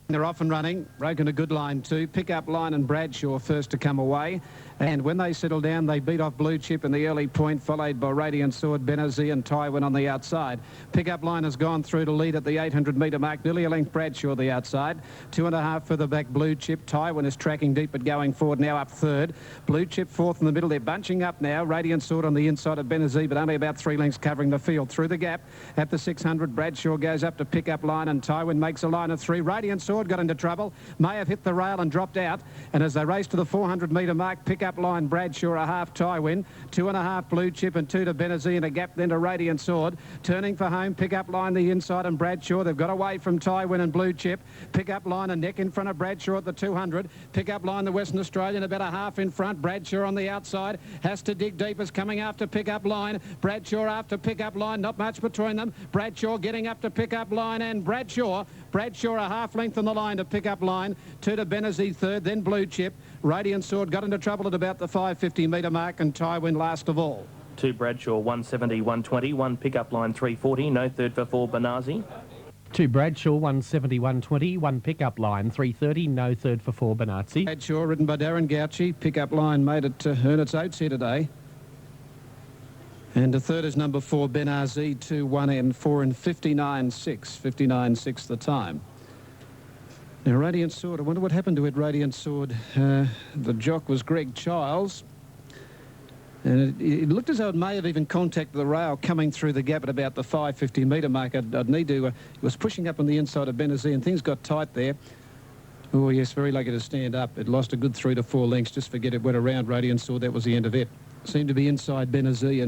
They're off and running. Broken a good line too. Pickup Line and Bradshaw first to come away. And when they settle down, they beat off Blue Chip in the early point, followed by Radiant Sword, Benazir and Tywin on the outside. Pickup Line has gone through to lead at the 800-metre mark. Nearly a length Bradshaw the outside. 2.5 further back Blue Chip. Tywin is tracking deep but going forward now up third. Blue Chip fourth in the middle. They're bunching up now. Radiant Sword on the inside of Benazir, but only about 3 lengths covering the field. Through the gap at the 600, Bradshaw goes up to Pickup Line and Tywin makes a line of 3. Radiant Sword got into trouble. May have hit the rail and dropped out. And as they race to the 400-metre mark, Pickup Line, Bradshaw a half Tywin, 2.5 Blue Chip and 2 to Benazir and a gap then to Radiant Sword. Turning for home, Pickup Line the inside and Bradshaw. They've got away from Tywin and Blue Chip. Pickup Line a neck in front of Bradshaw at the 200. Pickup Line the Western Australian about a half in front. Bradshaw on the outside has to dig deep as coming after Pickup Line. Bradshaw after Pickup Line, not much between them. Bradshaw getting up to Pickup Line and Bradshaw a half length on the line to Pickup Line. 2 to Benazir third, then Blue Chip. Radiant Sword got into trouble at about the 550-metre mark and Tywin last of all. 2 Bradshaw, 170, 120. 1 Pickup Line, 340. No third for 4 Benazir. 2 Bradshaw, 170, 120. 1 Pickup Line, 330. No third for 4 Benazir. Bradshaw ridden by Darren Gauci. Pickup Line made it earn its oats here today. And the third is number 4, Benazir, 2-1 and 4 and 59.6. 59.6 the time. Now, Radiant Sword, I wonder what happened to it, Radiant Sword. The jock was Greg Childs. And it looked as though it may have even contacted the rail coming through the gap at about the 550-metre mark. I'd need to... it was pushing up on the inside of Benazir and things got tight there. Oh, yes, very lucky to stand up. It lost a good 3 to 4 lengths. Just forget it went around Radiant Sword. That was the end of it. Seemed to be inside Benazir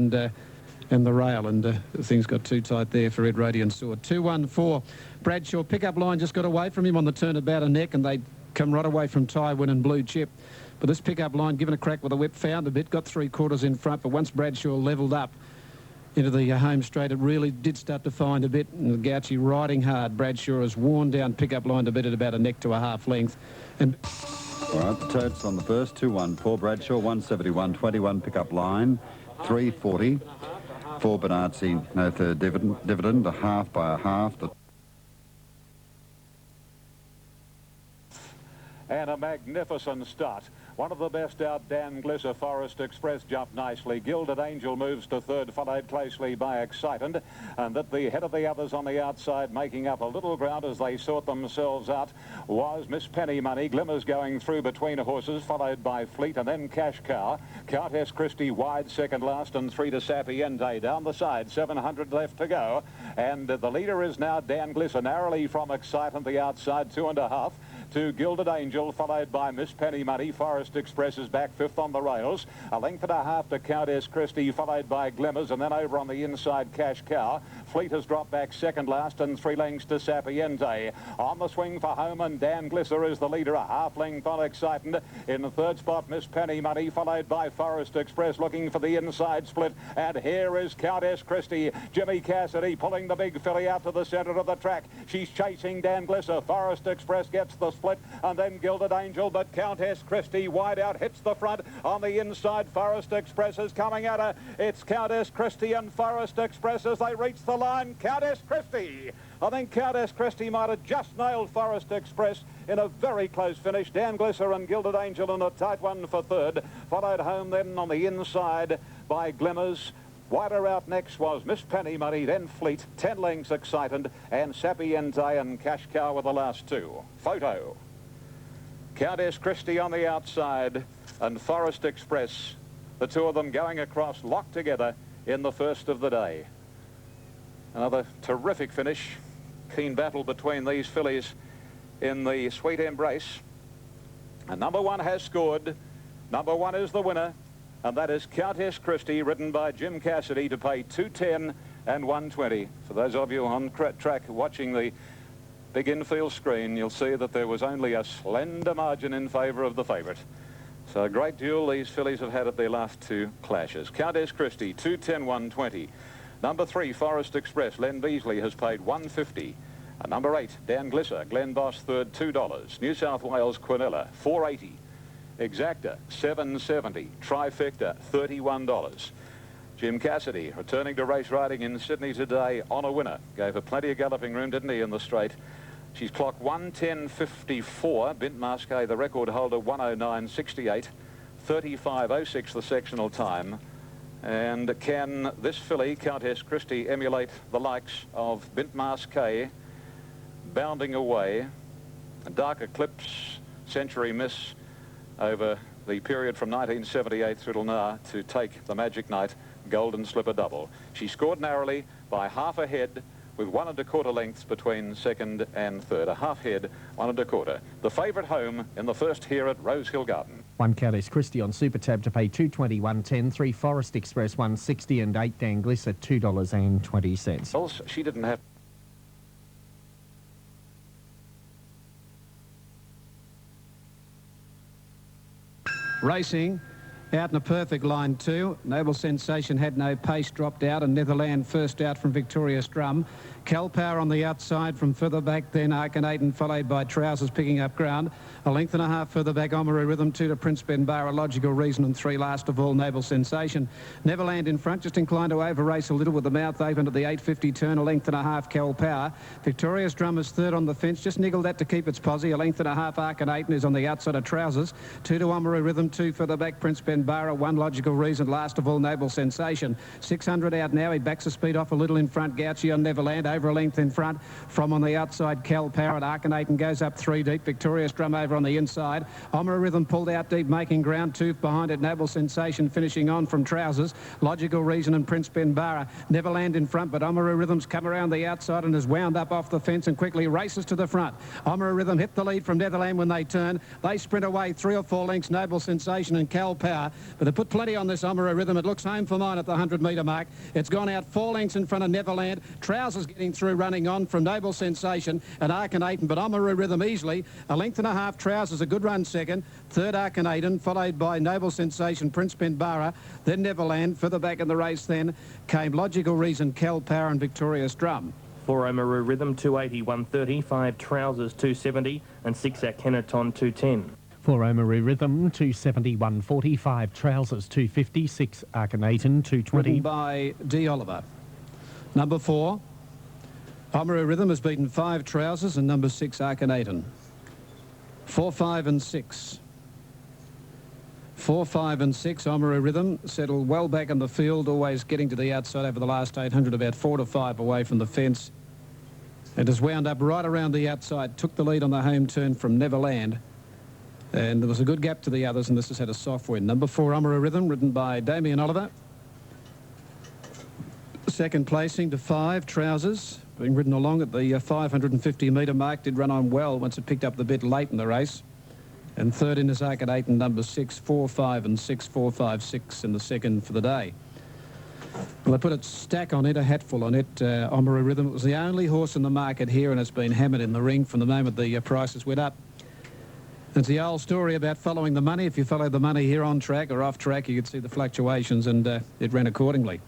and the rail, and things got too tight there for Ed Radiant Sword. 2-1-4. Bradshaw. Pickup Line just got away from him on the turn about a neck, and they come right away from Tywin and Blue Chip. But this Pickup Line, given a crack with a whip, found a bit, got 3/4 in front, but once Bradshaw levelled up into the home straight, it really did start to find a bit, and Gauci riding hard. Bradshaw has worn down Pickup Line to bit at about a neck to a half length. And all right, the totes on the first, 2-1-4 Bradshaw, 170, 121 Pickup Line, 340. 4 Benazir, no third dividend, a half by a half. And a magnificent start. One of the best out, Dan Glisser. Forest Express jumped nicely. Gilded Angel moves to third, followed closely by Excitant. And at the head of the others on the outside, making up a little ground as they sort themselves out, was Miss Penny Money. Glimmers going through between horses, followed by Fleet and then Cash Cow. Countess Christie wide second last and 3 to Sapiente. Down the side, 700 left to go. And the leader is now Dan Glisser, narrowly from Excitant, the outside, 2.5. To Gilded Angel, followed by Miss Penny Money. Forest Express is back 5th on the rails. A length and a half to Countess Christie, followed by Glimmers, and then over on the inside, Cash Cow. Fleet has dropped back second last and 3 lengths to Sapiente. On the swing for home, and Dan Glisser is the leader, a half length on Excitant. In the third spot, Miss Penny Money, followed by Forest Express, looking for the inside split. And here is Countess Christie. Jimmy Cassidy pulling the big filly out to the centre of the track. She's chasing Dan Glisser. Forest Express gets the split, and then Gilded Angel, but Countess Christie wide out hits the front. On the inside, Forest Express is coming at her. It's Countess Christie and Forest Express as they reach the line. Countess Christie. I think Countess Christie might have just nailed Forest Express in a very close finish. Dan Glisser and Gilded Angel in a tight one for third. Followed home then on the inside by Glimmers. Wider out next was Miss Penny Money, then Fleet, 10 lengths Excitant, and Sapiente and Cash Cow were the last 2. Photo. Countess Christie on the outside and Forest Express, the 2 of them going across, locked together in the first of the day. Another terrific finish. Keen battle between these fillies in the Sweet Embrace. And number 1 has scored. Number 1 is the winner, and that is Countess Christie, ridden by Jim Cassidy, to pay $2.10 and $1.20. For those of you on track watching the big infield screen, you'll see that there was only a slender margin in favour of the favourite. So a great duel these fillies have had at their last 2 clashes. Countess Christie, $2.10, $1.20. Number 3, Forest Express, Len Beasley, has paid $1.50. Number 8, Dan Glisser, Glen Boss third, $2. New South Wales Quinella, $4.80. Exacta, $7.70. Trifecta, $31. Jim Cassidy, returning to race riding in Sydney today on a winner. Gave her plenty of galloping room, didn't he, in the straight. She's clocked 1:10.54. Bint Masqué, the record holder, 1:09.68. 35.06 the sectional time. And can this filly, Countess Christie, emulate the likes of Bint Masqué, bounding away? Dark Eclipse, Century Miss, over the period from 1978 through till now, to take the Magic Night Golden Slipper double. She scored narrowly by half a head, with 1 1/4 lengths between second and third. A half head, 1 1/4. The favourite home in the first here at Rosehill Garden. 1 Countess Christie on Super Tab to pay $2.21.10, 3 Forest Express $1.60 and 8 Dan Gliss at $2.20. Else she didn't have. Racing out in a perfect line too. Noble Sensation had no pace, dropped out, and Netherland first out from Victorious Drum. Cal Power on the outside from further back, then Arkanaten, followed by Trousers picking up ground. A length and a half further back, Oamaru Rhythm, 2 to Prince Benbara, Logical Reason, and 3 last of all, Noble Sensation. Neverland in front, just inclined to over-race a little with the mouth open at the 8.50 turn. A length and a half, Cal Power. Victorious Drum is third on the fence, just niggled that to keep its posse. A length and a half, Arkanaten is on the outside of Trousers. 2 to Oamaru Rhythm, 2 further back, Prince Benbara, 1 Logical Reason, last of all, Noble Sensation. 600 out now, he backs the speed off a little in front. Gauchi on Neverland, over a length in front. From on the outside, Cal Power. Arkanaten goes up 3 deep. Victorious Drum over on the inside. Oamaru Rhythm pulled out deep, making ground. 2 behind it, Noble Sensation finishing on from Trousers. Logical Reason and Prince Benbara. Neverland in front, but Oamaru Rhythm's come around the outside and has wound up off the fence and quickly races to the front. Oamaru Rhythm hit the lead from Netherland when they turn. They sprint away 3 or 4 lengths, Noble Sensation and Cal Power. But they put plenty on this Oamaru Rhythm. It looks home for mine at the 100-metre mark. It's gone out 4 lengths in front of Neverland. Trousers getting through, running on from Noble Sensation and Arkanaten, but Oamaru Rhythm easily. A length and a half, Trousers, a good run second. Third, Arkanaten, followed by Noble Sensation, Prince Benbara, then Neverland. Further back in the race then came Logical Reason, Cal Power and Victorious Drum. 4 Oamaru Rhythm, 280, 130, 5 Trousers, 270, and 6 Akhenaton, 210. 4 Oamaru Rhythm, 270, 140, 5 Trousers, 250, 6 Arkanaten, 220. Ridden by D. Oliver. Number 4, Oamaru Rhythm has beaten 5 Trousers and number 6 Arkanaten. 4, 5 and 6. 4, 5 and 6, Oamaru Rhythm settled well back in the field, always getting to the outside over the last 800, about 4 to 5 away from the fence. It has wound up right around the outside, took the lead on the home turn from Neverland. And there was a good gap to the others, and this has had a soft win. Number 4, Oamaru Rhythm, ridden by Damien Oliver. Second placing to 5 Trousers, being ridden along at the 550-metre mark, did run on well once it picked up the bit late in the race. And third in is Arkanaten, number 6, 4, 5 and 6, 4, 5, 6 in the second for the day. Well, they put a stack on it, a hatful on it, Oamaru Rhythm. It was the only horse in the market here, and it's been hammered in the ring from the moment the prices went up. It's the old story about following the money. If you follow the money here on track or off track, you could see the fluctuations, and it ran accordingly.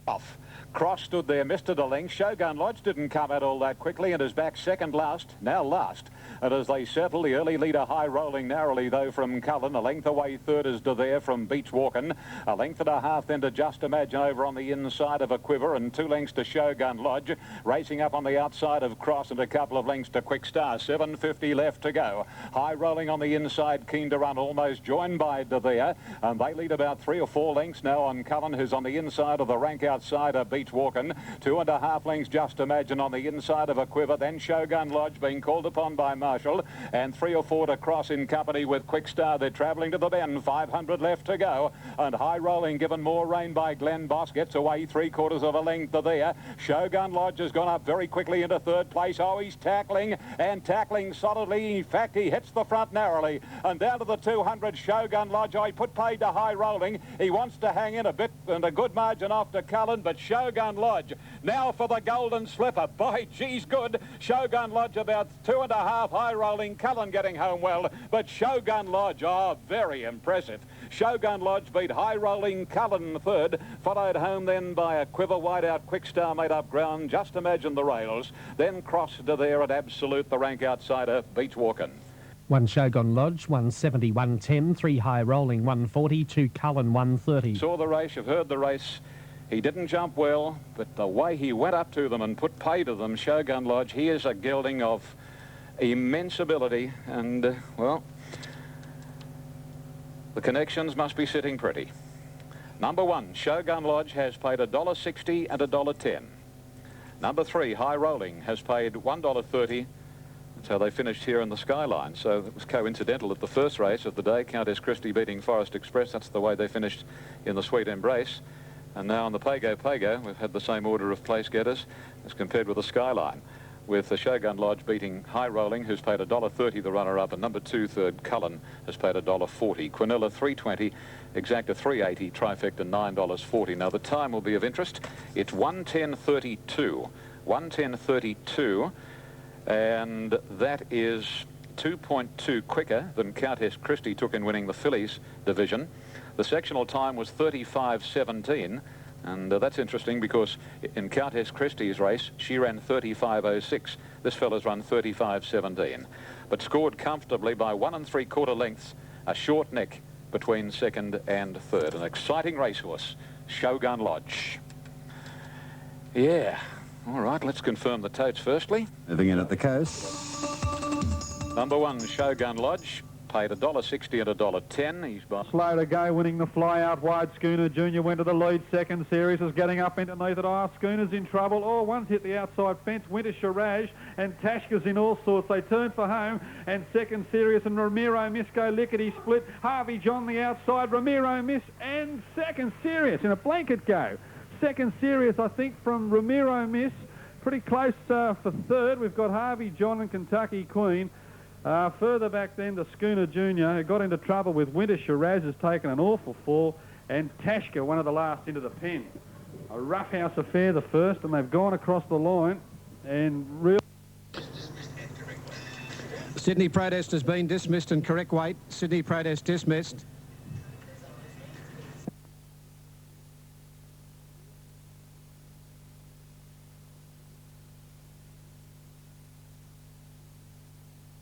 Off. Cross stood there, Mr. DeLink. Shogun Lodge didn't come out all that quickly and is back second last, now last. And as they settle, the early leader high rolling narrowly though from Cullen. A length away third is De There from Beach Walkin'. A length and a half then to Just Imagine over on the inside of A Quiver, and 2 lengths to Shogun Lodge. Racing up on the outside of Cross and a couple of lengths to Quick Star. 7.50 left to go. High rolling on the inside, Keen to Run, almost joined by De There. And they lead about 3 or 4 lengths now on Cullen, who's on the inside of the rank outside of Beach Walkin'. 2.5 lengths Just Imagine on the inside of A Quiver. Then Shogun Lodge being called upon by Marshall, and 3 or 4 to Cross in company with Quick Star. They're travelling to the bend, 500 left to go, and high rolling given more rain by Glenn Boss, gets away 3/4 of a length there. Shogun Lodge has gone up very quickly into third place. Oh, he's tackling and tackling solidly. In fact, he hits the front narrowly, and down to the 200 Shogun Lodge. Oh, he put paid to high rolling. He wants to hang in a bit and a good margin off to Cullen, but Shogun Lodge now for the Golden Slipper. By geez, good. Shogun Lodge about 2.5, high rolling. Cullen getting home well, but Shogun Lodge, oh, very impressive. Shogun Lodge beat high rolling Cullen third, followed home then by A Quiver. Wide out Quick Star made up ground. Just Imagine the rails. Then Cross to there at Absolute, the rank outsider, Beach Walkin'. 1 Shogun Lodge, 170, 110, 3 High Rolling, 140, 2 Cullen, 130. Saw the race, you've heard the race. He didn't jump well, but the way he went up to them and put pay to them, Shogun Lodge, he is a gelding of immense ability, and, well, the connections must be sitting pretty. Number 1, Shogun Lodge, has paid $1.60 and $1.10. Number 3, High Rolling, has paid $1.30. That's how they finished here in the Skyline. So it was coincidental that the first race of the day, Countess Christie beating Forest Express, that's the way they finished in the Sweet Embrace. And now on the Pago, we've had the same order of place getters as compared with the Skyline, with the Shogun Lodge beating High Rolling, who's paid $1.30, the runner-up, and number 2, third Cullen, has paid $1.40. Quinella, $3.20, Exacta, $3.80, Trifecta, $9.40. Now, the time will be of interest. It's 1:10:32. 1:10:32. And that is 2.2 quicker than Countess Christie took in winning the fillies division. The sectional time was 35:17, and that's interesting because in Countess Christie's race, she ran 35:06. This fella's run 35:17, but scored comfortably by 1 3/4 lengths, a short neck between second and third. An exciting racehorse, Shogun Lodge. Yeah. All right, let's confirm the totes firstly. Moving in at the coast. Number 1, Shogun Lodge, paid $1.60 and $1.10. He's by Slow to go, winning the fly out wide. Schooner Junior went to the lead. Second Series is getting up underneath it. Oh, Schooner's in trouble. Oh, one's hit the outside fence. Winter Shiraj and Tashka's in all sorts. They turn for home. And Second Series and Ramiro Miss go lickety split. Harvey John the outside. Ramiro Miss and Second Series in a blanket go. Second Series, I think, from Ramiro Miss. Pretty close for third. We've got Harvey John and Kentucky Queen. Further back then, the Schooner Junior, who got into trouble with Winter Shiraz, has taken an awful fall. And Tashka, one of the last, into the pen. A roughhouse affair, the first, and they've gone across the line. And real... Sydney Protest has been dismissed and correct weight. Sydney Protest dismissed.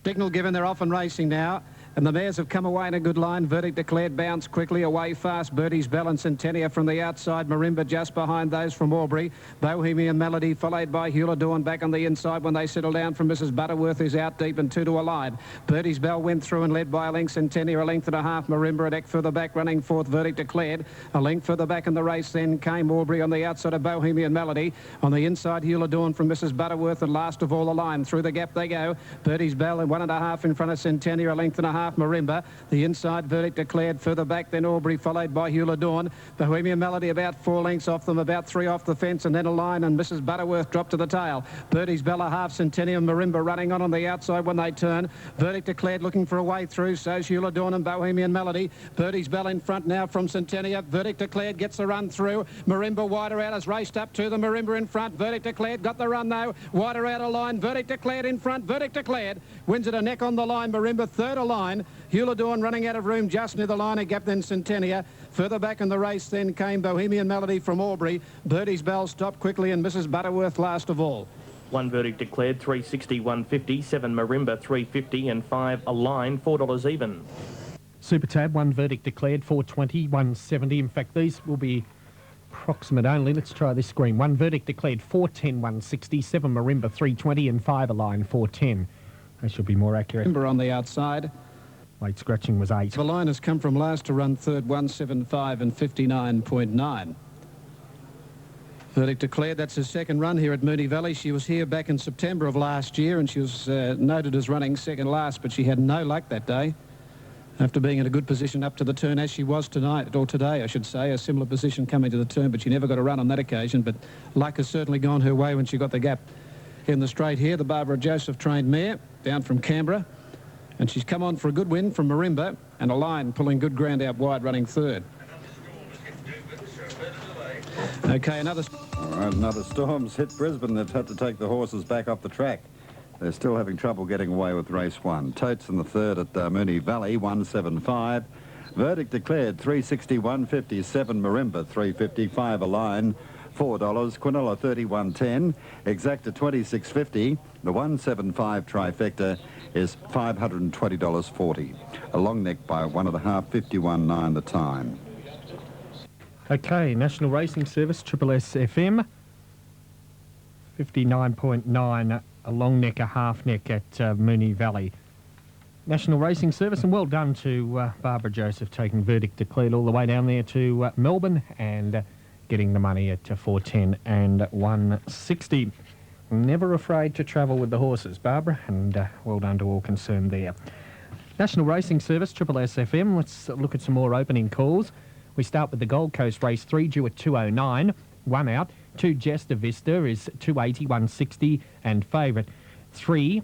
Signal given, they're off and racing now. And the mares have come away in a good line. Verdict declared, bounce quickly, away fast. Birdie's Bell and Centennia from the outside. Marimba just behind those from Albury. Bohemian Melody followed by Hula Dawn back on the inside when they settle down from Mrs. Butterworth, who's out deep and 2 to a line. Birdie's Bell went through and led by a length. Centennia a length and a half. Marimba a deck further back running fourth. Verdict declared. A length further back in the race then came Albury on the outside of Bohemian Melody. On the inside, Hula Dawn from Mrs. Butterworth, and last of all the line. Through the gap they go. Birdie's Bell and 1 1/2 in front of Centennia, a length and a half. Marimba. The inside, Verdict declared. Further back then Albury, followed by Hula Dawn. Bohemian Melody about 4 lengths off them, about 3 off the fence, and then a line, and Mrs. Butterworth dropped to the tail. Birdie's Bell a half. Centennium Marimba running on the outside when they turn. Verdict declared, looking for a way through. So's Hula Dawn and Bohemian Melody. Birdie's Bell in front now from Centennia. Verdict declared, gets the run through. Marimba wider out, has raced up to the Marimba in front. Verdict declared, got the run though. Wider out a line. Verdict declared in front. Verdict declared. Wins it a neck on the line. Marimba third a line. Hula Dawn running out of room just near the line, a gap then Centennia. Further back in the race then came Bohemian Melody from Albury. Birdie's Bell stopped quickly, and Mrs. Butterworth last of all. 1 Verdict declared, 360, 150, 7 Marimba, 350, and 5 a line, $4 even. Super Tab, 1 Verdict declared, 420, 170. In fact, these will be approximate only. Let's try this screen. 1 Verdict declared, 410, 160, 7 Marimba, 320, and 5 a line, 410. They should be more accurate. Marimba on the outside. Late scratching was 8. The line has come from last to run third, 175 and 59.9. Verdict declared, that's his second run here at Moonee Valley. She was here back in September of last year, and she was noted as running second last, but she had no luck that day. After being in a good position up to the turn, as she was tonight, or today I should say, a similar position coming to the turn, but she never got a run on that occasion. But luck has certainly gone her way when she got the gap in the straight here. The Barbara Joseph trained mare down from Canberra. And she's come on for a good win from Marimba, and a line pulling good ground out wide, running third. Okay, another... All right, another storm's hit Brisbane. They've had to take the horses back off the track. They're still having trouble getting away with race 1. Totes in the third at Moonee Valley, 175. Verdict declared, 360, 157. Marimba, 355 a line. $4. Quinella 31.10. Exacta 26.50. The 175 Trifecta is $520.40. A long neck by 1.5, 51.9 the time. Okay, National Racing Service, Triple S FM, 59.9, a long neck, a half neck at Moonee Valley. National Racing Service, and well done to Barbara Joseph taking verdict declared all the way down there to Melbourne and getting the money at 410 and 160. Never afraid to travel with the horses, Barbara, and well done to all concerned there. National Racing Service, Triple S FM, let's look at some more opening calls. We start with the Gold Coast race 3 due at 209, 1 out. 2 Jester Vista is 280, 160 and favourite 3.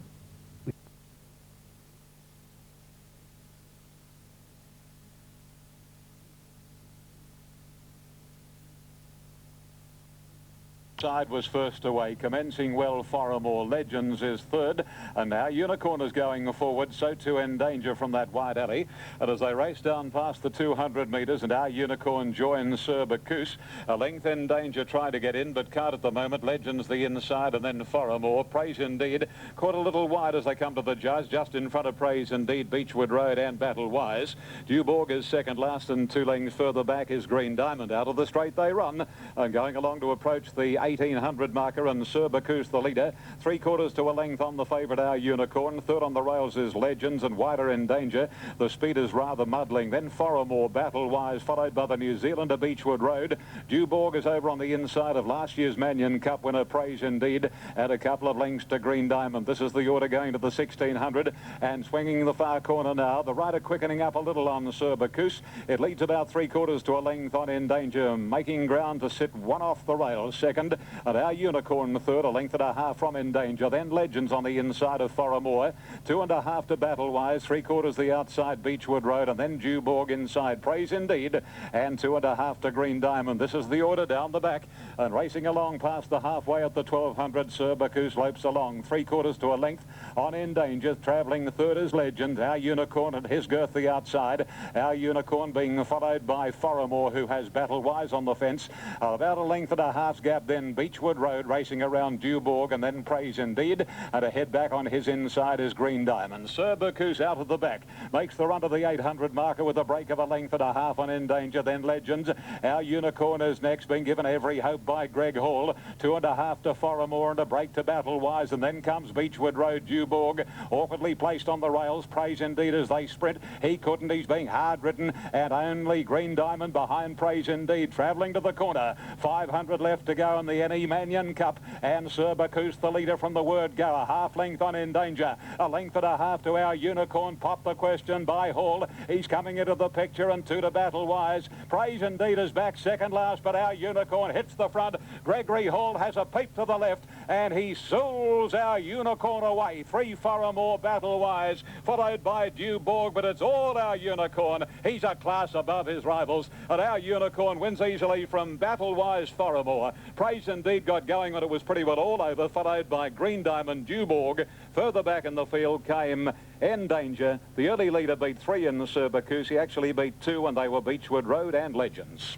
Side was first away, commencing well. Foramore Legends is third, and now Unicorn is going forward, so too In Danger from that wide alley. And as they race down past the 200 metres, and our Unicorn joins Sir Bacchus, a length In Danger tried to get in but can't at the moment. Legends the inside, and then Foramore. Praise Indeed caught a little wide as they come to the judge, just in front of Praise Indeed, Beechwood Road and Battle Wise. Dubourg is second last, and 2 lengths further back is Green Diamond. Out of the straight they run, and going along to approach the 1800 marker, and Sir Bacchus the leader, 3/4 to a length on the favourite Our Unicorn. Third on the rails is Legends, and wider In Danger. The speed is rather muddling. Then Foramore, Battle Wise, followed by the New Zealander Beechwood Road. Dubourg is over on the inside of last year's Manion Cup winner Praise Indeed, and a couple of lengths to Green Diamond. This is the order going to the 1600, and swinging the far corner now. The rider quickening up a little on Sir Bacchus. It leads about 3/4 to a length on In Danger, making ground to sit 1 off the rail. Second, and Our Unicorn third, a length and a half from In Danger. Then Legends on the inside of Foramore. 2.5 to Battle Wise, 3/4 the outside Beechwood Road, and then Dubourg inside Praise Indeed, and 2.5 to Green Diamond. This is the order down the back, and racing along past the halfway at the 1200. Sir Bacchus lopes along 3/4 to a length on In Danger. Travelling third is Legend. Our Unicorn at his girth the outside. Our Unicorn being followed by Foramore, who has Battle Wise on the fence. About a length and a half's gap then Beechwood Road racing around Dubourg, and then Praise Indeed, and a head back on his inside is Green Diamond. Sir Bacchus out of the back makes the run to the 800 marker with a break of a length and a half on In Danger. Then Legends. Our Unicorn is next, being given every hope by Greg Hall. 2.5 to Foramore, and a break to Battle Wise, and then comes Beechwood Road. Dubourg awkwardly placed on the rails. Praise Indeed as they sprint. He couldn't, he's being hard ridden, and only Green Diamond behind Praise Indeed. Travelling to the corner, 500 left to go in the NE Manion Cup, and Sir Bacchus the leader from the word go. A half length on In Danger, a length and a half to Our Unicorn. Pop the question by Hall. He's coming into the picture, and 2 to Battle Wise. Praise Indeed is back second last, but Our Unicorn hits the front. Gregory Hall has a peep to the left, and he sools Our Unicorn away. 3 Foramore, Battle Wise, followed by Dubourg, but it's all Our Unicorn. He's a class above his rivals, and Our Unicorn wins easily from Battle Wise, Foramore. Praise Indeed got going when it was pretty well all over, followed by Green Diamond, Dubourg. Further back in the field came In Danger. The early leader beat 3 in the Sir Bacchus. He actually beat 2, and they were Beechwood Road and Legends.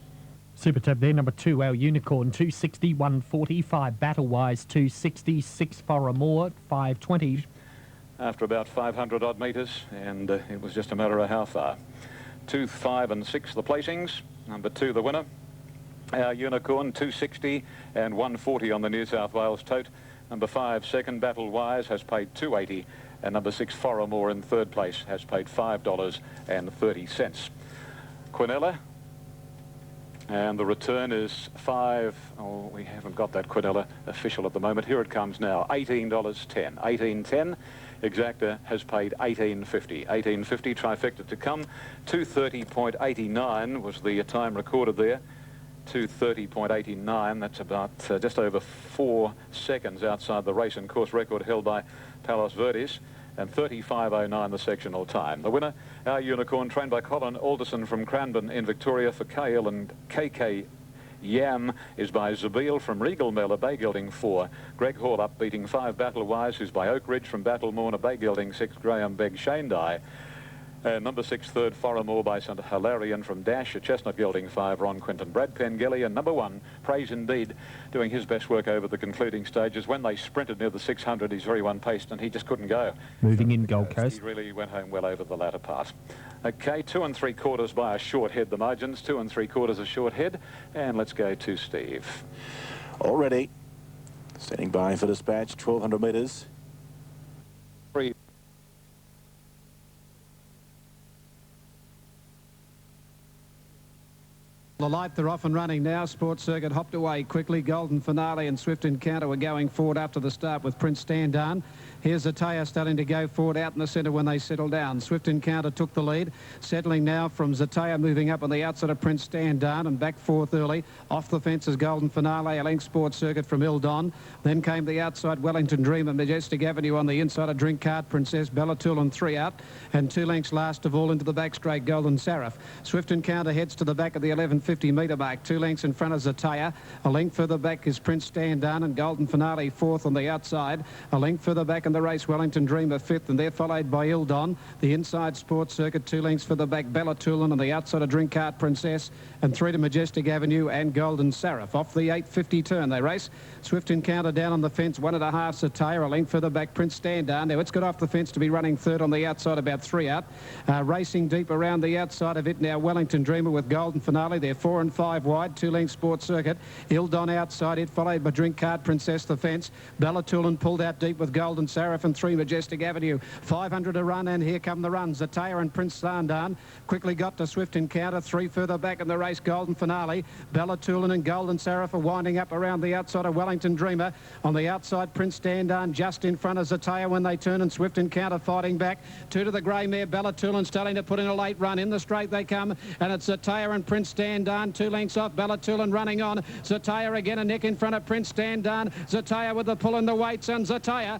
Super tab there, number 2, Our Unicorn, 260, 145, Battle Wise, 260, 6 Foramore, 520. After about 500 odd metres, and it was just a matter of how far. 2, 5 and 6 the placings. Number 2 the winner. Our Unicorn, 260 and 140 on the New South Wales tote. Number 5 second, Battle Wise, has paid 280, and number 6 Foramore in third place has paid $5.30. Quinella, and the return is 5. Oh, we haven't got that Quinella official at the moment. Here it comes now, $18.10. $18.10. Exacta has paid $18.50. $18.50 trifecta to come. 2:30.89 was the time recorded there. 2:30.89. That's about just over 4 seconds outside the race and course record held by Palos Verdes. And 35.09 the sectional time. The winner, Our Unicorn, trained by Colin Alderson from Cranbourne in Victoria for KL and KK Yam, is by Zabeel from Regal Miller, Bay Gelding 4. Greg Hall up beating 5 Battle Wise, who's by Oak Ridge from Battlemore, Bay Gelding 6 Graham Begg Shandai. Number 6, Third Foramore by St Hilarion from Dash. A Chestnut Gelding 5, Ron Quinton. Brad Pengelly, and number 1, Praise Indeed, doing his best work over the concluding stages. When they sprinted near the 600, he's very one-paced and he just couldn't go. Moving in Gold Coast. He really went home well over the latter part. Okay, 2 3/4 by a short head, the margins. 2 3/4 a short head. And let's go to Steve. All ready. Standing by for dispatch, 1,200 metres. 3. The light, they're off and running now. Sports Circuit hopped away quickly. Golden Finale and Swift Encounter were going forward after the start with Prince Standarn. Here's Zataya starting to go forward out in the centre when they settle down. Swift Encounter took the lead. Settling now from Zataya, moving up on the outside of Prince Standarn and back fourth early. Off the fence is Golden Finale, a length Sports Circuit from Ildon. Then came the outside Wellington Dream and Majestic Avenue on the inside of Drink Card Princess, Bellatul and 3 out. And 2 lengths last of all into the back straight, Golden Seraph. Swift Encounter heads to the back of the 1150 metre mark. 2 lengths in front of Zataya. A length further back is Prince Standarn and Golden Finale fourth on the outside. A length further back in the race, Wellington Dreamer fifth, and they're followed by Ildon. The inside Sports Circuit, 2 lengths for the back, Bellatul, on the outside of Drink Cart Princess, and 3 to Majestic Avenue and Golden Seraph. Off the 850 turn they race. Swift Encounter down on the fence, 1.5 Zataya, a length further back, Prince Standarn. Now it's got off the fence to be running third on the outside, about 3 out. Racing deep around the outside of it now, Wellington Dreamer with Golden Finale. They're 4 and 5 wide, 2 lengths Sports Circuit. Ildon outside it, followed by Drink Cart Princess, the fence. Bellatul pulled out deep with Golden Seraph and 3 Majestic Avenue. 500 to run, and here come the runs. Zataya and Prince Standarn quickly got to Swift Encounter. 3 further back in the race, Golden Finale. Bellatul and Golden Seraph are winding up around the outside of Wellington Dreamer. On the outside, Prince Standarn just in front of Zataya when they turn, and Swift Encounter fighting back. 2 to the grey mare, Bellatul, starting to put in a late run. In the straight they come, and it's Zataya and Prince Standarn. 2 lengths off, Bellatul running on. Zataya again a neck in front of Prince Standarn. Zataya with the pull in the weights, and Zataya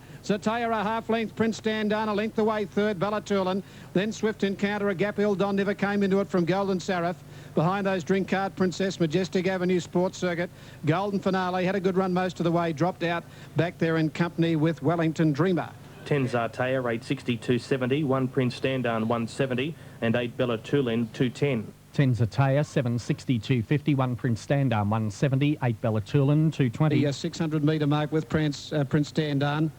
a half length, Prince Standarn a length away third, Bellatul. Then Swift Encounter, a gap. Ildon never came into it from Golden Seraph. Behind those, Drink Card Princess, Majestic Avenue, Sports Circuit. Golden Finale had a good run most of the way, dropped out back there in company with Wellington Dreamer. 10 Zataya, rate 62.70, 1 Prince Standarn 170, and 8 Bellatul 210. 10 Zataya, 762.50, 1 Prince Standarn 170, 8 Bellatul 220. The 600 metre mark with Prince Standarn.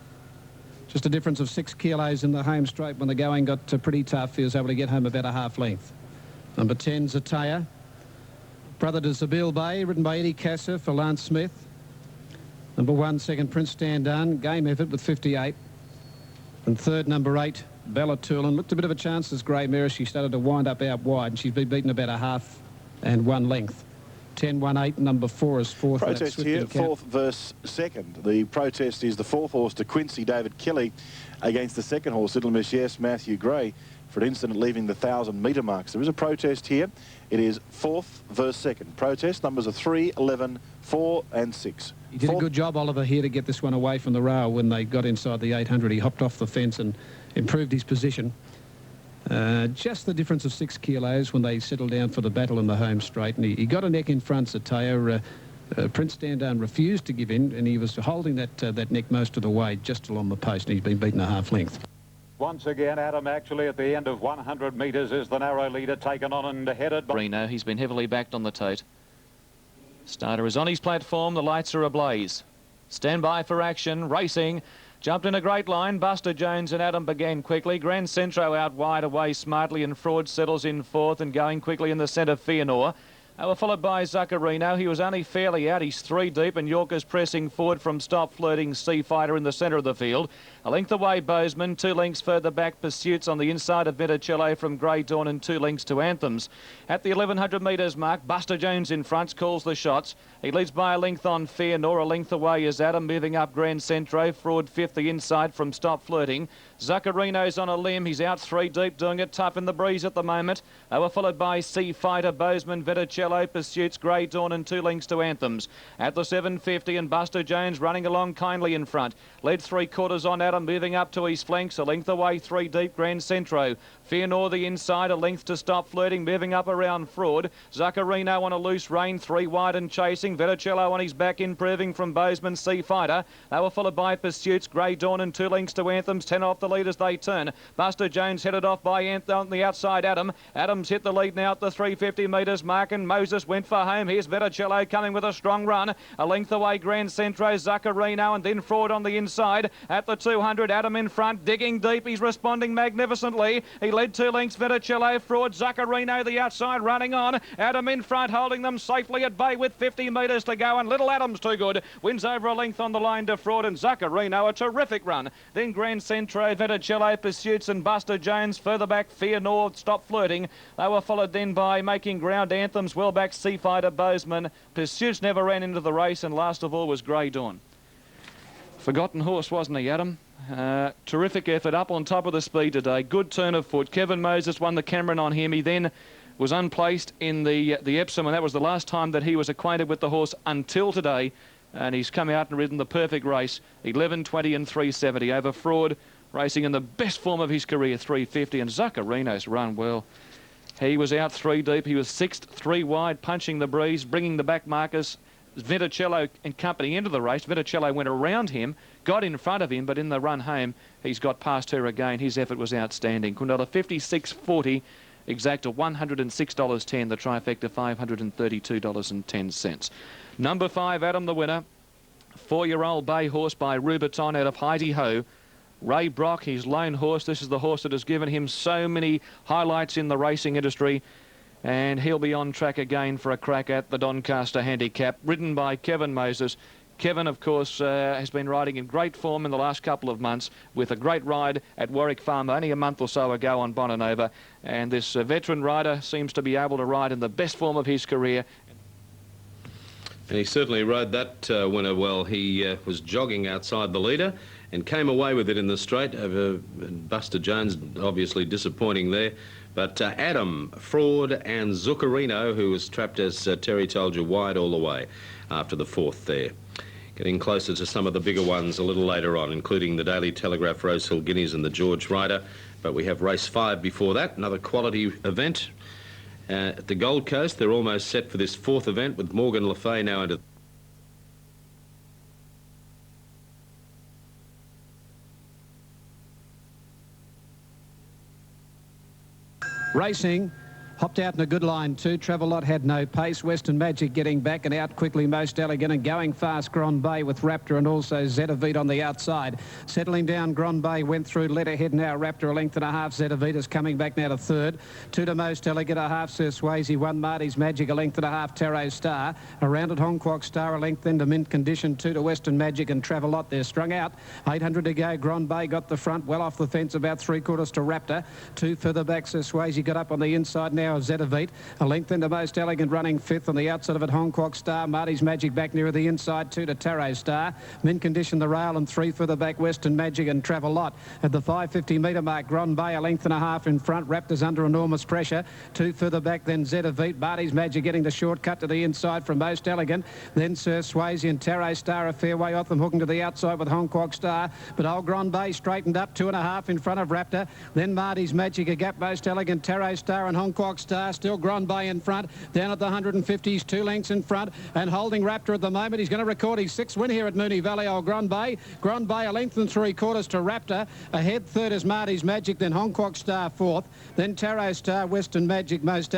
Just a difference of 6 kilos in the home straight. When the going got pretty tough, he was able to get home about a half length. Number 10, Zataya. Brother to Zabeel Bay, ridden by Eddie Kasser for Lance Smith. Number 1, second, Prince Standarn. Game effort with 58. And third, number 8, Bellatul. Looked a bit of a chance, this grey mare. She started to wind up out wide, and she's been beaten about a half and 1 length. 10-1-8, number 4 is fourth. Protest here, fourth versus second. The protest is the 4th horse, De Quincy, David Kelly, against the 2nd horse, Little Miss Yes, Matthew Gray, for an incident leaving the 1,000 metre marks. There is a protest here. It is 4th versus 2nd. Protest numbers are 3, 11, 4 and 6. He did a good job, Oliver, here to get this one away from the rail when they got inside the 800. He hopped off the fence and improved his position. Just the difference of 6 kilos when they settled down for the battle in the home straight. And he got a neck in front, Zataya. Prince Standarn refused to give in, and he was holding that neck most of the way just along the post, and he's been beaten a half length. Once again, Adam, actually at the end of 100 metres is the narrow leader, taken on and headed by Reno. He's been heavily backed on the tote. Starter is on his platform. The lights are ablaze. Stand by for action. Racing. Jumped in a great line. Buster Jones and Adam began quickly. Grand Centro out wide away smartly, and Fraud settles in fourth, and going quickly in the centre, Feanor. They were followed by Zuccarino. He was only fairly out. He's 3 deep, and Yorker's pressing forward from Stop Flirting Sea Fighter in the centre of the field. A length away, Bozeman. 2 lengths further back, Pursuits on the inside of Viticello from Grey Dawn, and 2 lengths to Anthems. At the 1100 metres mark, Buster Jones in front calls the shots. He leads by a length on Feanor. A length away is Adam, moving up Grand Centro. Fraud 5th the inside from Stop Flirting. Zuccarino's on a limb. He's out 3 deep, doing it tough in the breeze at the moment. They were followed by Sea Fighter, Bozeman, Viticello, Pursuits, Grey Dawn, and 2 lengths to Anthems. At the 750, and Buster Jones running along kindly in front. Led 3/4 on Adam, moving up to his flanks. A length away, 3 deep, Grand Centro. Fear Nor the inside, a length to Stop Flirting, moving up around Fraud. Zuccarino on a loose rein, 3 wide and chasing. Viticello on his back, improving from Bozeman Sea Fighter. They were followed by Pursuits, Grey Dawn and 2 lengths to Anthems, 10 off the lead as they turn. Buster Jones headed off by on the outside, Adams hit the lead now at the 350 metres mark, and Moses went for home. Here's Viticello coming with a strong run. A length away, Grand Centro, Zuccarino, and then Fraud on the inside. At the 200, Adam in front, digging deep. He's responding magnificently. He led 2 lengths, Viticello, Fraud, Zuccarino the outside, running on. Adam in front, holding them safely at bay with 50 metres to go, and Little Adams too good. Wins over a length on the line to Fraud, and Zuccarino a terrific run. Then Grand Centro, Viticello, Pursuits and Buster Jones. Further back, Fear Nor, Stop Flirting. They were followed then by Making Ground, Anthems, well back, Sea Fighter, Bozeman. Pursuits never ran into the race, and last of all was Grey Dawn. Forgotten horse, wasn't he, Adam? Terrific effort, up on top of the speed today. Good turn of foot. Kevin Moses won the Cameron on him. He then was unplaced in the Epsom, and that was the last time that he was acquainted with the horse until today. And he's come out and ridden the perfect race. 11, 20 and 370 over Fraud, racing in the best form of his career, 350. And Zuccarino's run well. He was out 3 deep. He was 6th, 3 wide, punching the breeze, bringing the back markers. Viticello and company into the race. Viticello went around him, got in front of him, but in the run home, he's got past her again. His effort was outstanding. Kundala 56.40, exact to $106.10. The trifecta $532.10. Number 5, Adam, the winner. 4-year-old bay horse by Rubiton out of Heidi Ho. Ray Brock, his lone horse. This is the horse that has given him so many highlights in the racing industry. And he'll be on track again for a crack at the Doncaster Handicap, ridden by Kevin Moses. Kevin, of course, has been riding in great form in the last couple of months with a great ride at Warwick Farm only a month or so ago on Bonanova. And this veteran rider seems to be able to ride in the best form of his career. And he certainly rode that winner well. He was jogging outside the leader and came away with it in the straight over Buster Jones, obviously disappointing there. But Adam, Fraud and Zuccarino, who was trapped, as Terry told you, wide all the way after the 4th there. Getting closer to some of the bigger ones a little later on, including the Daily Telegraph Rosehill Guineas and the George Ryder. But we have race 5 before that, another quality event. At the Gold Coast, they're almost set for this 4th event with Morgan Le Fay now into... Racing. Hopped out in a good line too. Travelot had no pace. Western Magic getting back and out quickly. Most Elegant and going fast. Grand Bay with Raptor and also Zetavita on the outside. Settling down, Grand Bay went through. Let ahead now. Raptor a length and a half. Zetavita's coming back now to 3rd. 2 to Most Elegant, a half. Sir Swayze 1. Marty's Magic a length and a half. Tarot Star. Around at Hong Kong Star a length then to Mint Condition. 2 to Western Magic and Travelot. They're strung out. 800 to go. Grand Bay got the front. Well off the fence. About 3/4 to Raptor. 2 further back. Sir Swayze got up on the inside now of Zetavita. A length into Most Elegant running 5th on the outside of it. Hong Kong Star. Marty's Magic back nearer the inside. 2 to Tarot Star. Mint Condition the rail and 3 further back. Western Magic and Travelot. At the 550 metre mark, Grand Bay a length and a half in front. Raptor's under enormous pressure. 2 further back then Zetavita. Marty's Magic getting the shortcut to the inside from Most Elegant. Then Sir Swayze and Tarot Star a fair way off them, hooking to the outside with Hong Kong Star. But old Grand Bay straightened up 2.5 in front of Raptor. Then Marty's Magic a gap. Most Elegant, Tarot Star and Hong Kong Star. Still Grand Bay in front. Down at the 150s, 2 lengths in front and holding Raptor at the moment. He's going to record his 6th win here at Moonee Valley. Old Grand Bay. Grand Bay a length and 3/4 to Raptor. Ahead 3rd is Marty's Magic. Then Hong Kong Star 4th. Then Tarot Star, Western Magic, Most